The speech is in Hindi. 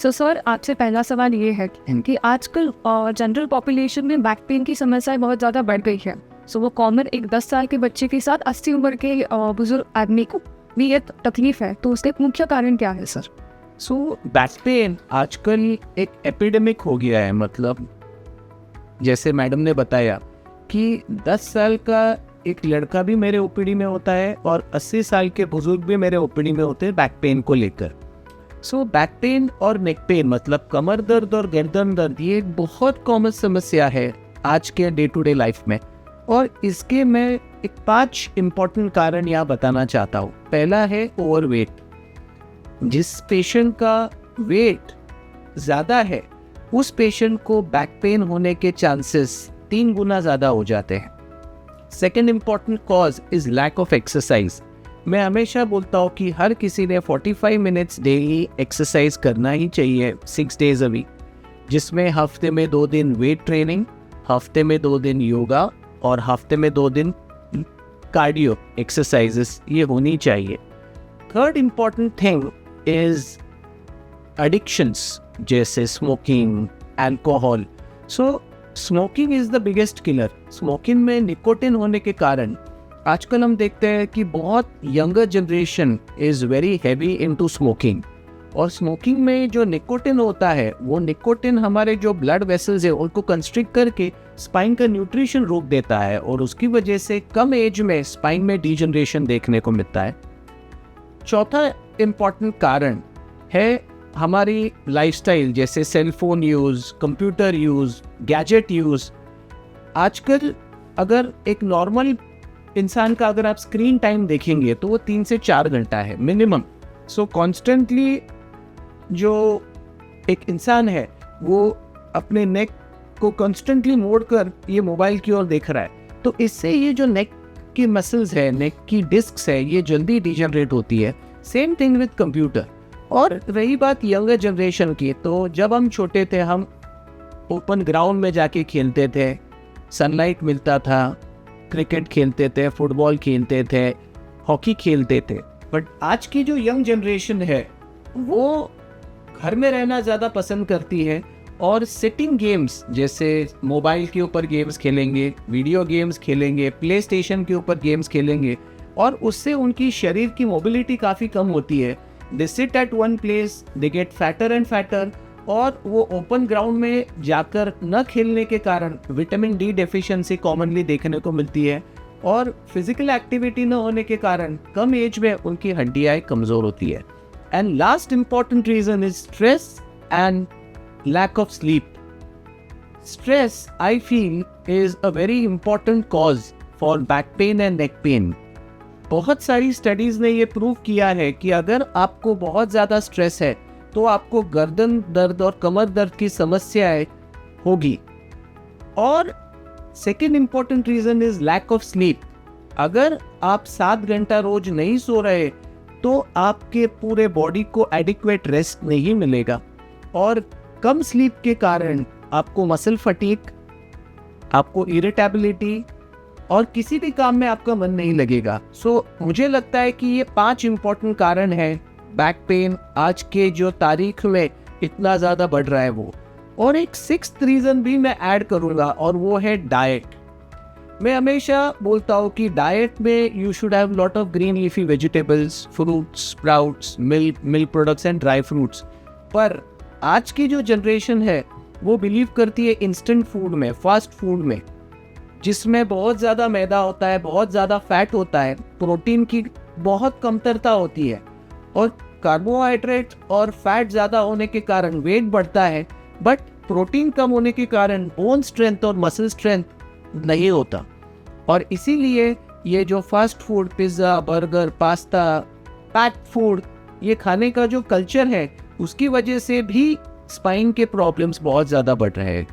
सो सर, आपसे पहला सवाल ये है कि आजकल जनरल पॉपुलेशन में बैक पेन की समस्याएं बहुत ज़्यादा बढ़ गई है। सो वो कॉमन एक 10 साल के बच्चे के साथ 80 उम्र के बुजुर्ग आदमी को भी ये तकलीफ है, तो उसके मुख्य कारण क्या है सर? सो बैक पेन आजकल एक एपिडेमिक हो गया है। मतलब जैसे मैडम ने बताया कि 10 साल का एक लड़का भी मेरे ओपीडी में होता है और 80 साल के बुजुर्ग भी मेरे ओपीडी में होते हैं बैक पेन को लेकर। सो बैक पेन और नेक पेन मतलब कमर दर्द और गर्दन दर्द, ये एक बहुत कॉमन समस्या है आज के डे टू डे लाइफ में। और इसके मैं एक 5 इम्पॉर्टेंट कारण यहाँ बताना चाहता हूँ। पहला है ओवरवेट। जिस पेशेंट का वेट ज़्यादा है उस पेशेंट को बैक पेन होने के चांसेस 3 गुना ज़्यादा हो जाते हैं। Second important cause is lack of exercise. मैं हमेशा बोलता हूँ कि हर किसी ने 45 मिनट्स डेली एक्सरसाइज करना ही चाहिए 6 डेज अ वीक, जिसमें हफ्ते में 2 दिन वेट ट्रेनिंग, हफ्ते में 2 दिन योगा और हफ्ते में 2 दिन कार्डियो एक्सरसाइजेस ये होनी चाहिए। Third important thing is addictions जैसे smoking, alcohol. So smoking is the biggest killer. Smoking में निकोटिन होने के कारण आजकल हम देखते हैं कि बहुत younger generation is very heavy into smoking. और स्मोकिंग में जो निकोटिन होता है वो निकोटिन हमारे जो ब्लड वेसल्स है उनको कंस्ट्रिक्ट करके स्पाइन का न्यूट्रिशन रोक देता है और उसकी वजह से कम एज में स्पाइन में डीजनरेशन देखने को मिलता है। चौथा इम्पॉर्टेंट कारण है हमारी लाइफस्टाइल, जैसे cell phone use, computer use, gadget use. आजकल अगर एक नॉर्मल इंसान का अगर आप स्क्रीन टाइम देखेंगे तो वो 3 से 4 घंटा है मिनिमम। सो कॉन्स्टेंटली जो एक इंसान है वो अपने नेक को कॉन्स्टेंटली मोड़कर ये मोबाइल की ओर देख रहा है, तो इससे ये जो नेक की मसल्स है, नेक की डिस्क्स है, ये जल्दी डिजनरेट होती है। Same thing with computer. और रही बात यंगर जनरेशन की, तो जब हम छोटे थे हम ओपन ग्राउंड में जाके खेलते थे, सनलाइट मिलता था, क्रिकेट खेलते थे, फुटबॉल खेलते थे, हॉकी खेलते थे। बट आज की जो यंग जनरेशन है वो घर में रहना ज़्यादा पसंद करती है और सिटिंग गेम्स जैसे मोबाइल के ऊपर गेम्स खेलेंगे, वीडियो गेम्स खेलेंगे, प्ले स्टेशन के ऊपर गेम्स खेलेंगे और उससे उनकी शरीर की मोबिलिटी काफ़ी कम होती है। They sit at one place, they get fatter and fatter. और वो ओपन ग्राउंड में जाकर न खेलने के कारण विटामिन डी डेफिशिएंसी कॉमनली देखने को मिलती है और फिजिकल एक्टिविटी न होने के कारण कम एज में उनकी हड्डियाँ कमज़ोर होती है। And last important reason is stress and lack of sleep. Stress, I feel, is a very important cause for back pain and neck pain. बहुत सारी स्टडीज़ ने ये प्रूव किया है कि अगर आपको बहुत ज़्यादा स्ट्रेस है तो आपको गर्दन दर्द और कमर दर्द की समस्याएं होगी। और second important reason is lack of sleep. अगर आप 7 घंटा रोज नहीं सो रहे तो आपके पूरे बॉडी को एडिक्वेट रेस्ट नहीं मिलेगा और कम स्लीप के कारण आपको मसल फटीग, आपको इरिटेबिलिटी और किसी भी काम में आपका मन नहीं लगेगा। सो मुझे लगता है कि ये 5 इम्पॉर्टेंट कारण है बैक पेन आज के जो तारीख में इतना ज़्यादा बढ़ रहा है वो। और एक 6th रीज़न भी मैं ऐड करूँगा और वो है डाइट। मैं हमेशा बोलता हूँ कि डाइट में you should have lot of green leafy vegetables, fruits, sprouts, milk products and dry fruits. पर आज की जो जनरेशन है वो बिलीव करती है इंस्टेंट फूड में, फास्ट फूड में, जिसमें बहुत ज़्यादा मैदा होता है, बहुत ज़्यादा फैट होता है, प्रोटीन की बहुत कमतरता होती है और कार्बोहाइड्रेट और फैट ज़्यादा होने के कारण वेट बढ़ता है। बट प्रोटीन कम होने के कारण बोन स्ट्रेंथ और मसल स्ट्रेंथ नहीं होता। और इसीलिए ये जो fast food, pizza, burger, pasta, packed food, ये खाने का जो कल्चर है उसकी वजह से भी स्पाइन के प्रॉब्लम्स बहुत ज़्यादा बढ़ रहे हैं।